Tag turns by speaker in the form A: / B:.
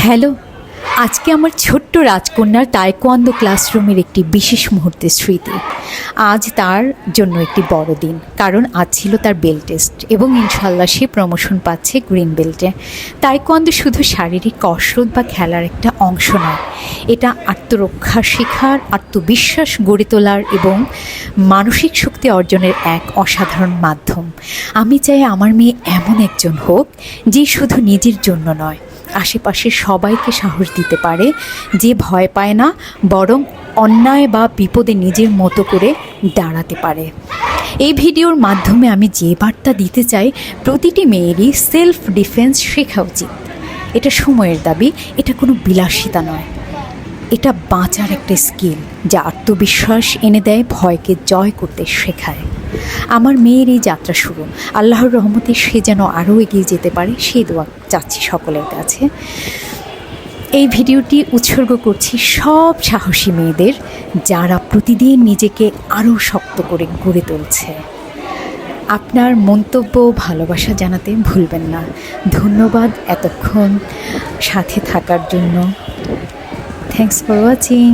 A: Hello, আজকে আমার ছোট্ট রাজকন্যার তাইকোয়ান্দো ক্লাসরুমের একটি বিশেষ মুহূর্তের স্মৃতি। আজ তার জন্য একটি বড় দিন, কারণ আজ ছিল তার বেল্ট টেস্ট এবং ইনশাল্লাহ সে প্রমোশন পাচ্ছে গ্রিন বেল্টে। তাইকোয়ান্দো শুধু শারীরিক কসরত বা খেলার একটা অংশ নয়, এটা আত্মরক্ষা শেখার, আত্মবিশ্বাস গড়ে তোলার এবং মানসিক শক্তি অর্জনের এক অসাধারণ মাধ্যম। আমি চাই আমার মেয়ে এমন একজন হোক যে শুধু নিজের জন্য নয়, আশেপাশের সবাইকে সাহস দিতে পারে, যে ভয় পায় না, বরং অন্যায় বা বিপদে নিজের মতো করে দাঁড়াতে পারে। এই ভিডিওর মাধ্যমে আমি যে বার্তা দিতে চাই, প্রতিটি মেয়েরই সেলফ ডিফেন্স শেখা উচিত। এটা সময়ের দাবি, এটা কোনো বিলাসিতা নয়, এটা বাঁচার একটা স্কিল যা আত্মবিশ্বাস এনে দেয়, ভয়কে জয় করতে শেখায়। আমার মেয়ের এই যাত্রা শুরু, আল্লাহর রহমতে সে যেন আরও এগিয়ে যেতে পারে, সেই দোয়া চাচ্ছি সকলের কাছে। এই ভিডিওটি উৎসর্গ করছি সব সাহসী মেয়েদের, যারা প্রতিদিন নিজেকে আরও শক্ত করে গড়ে তুলছে। আপনার মন্তব্য ভালোবাসা জানাতে ভুলবেন না। ধন্যবাদ এতক্ষণ সাথে থাকার জন্য। Thanks for watching.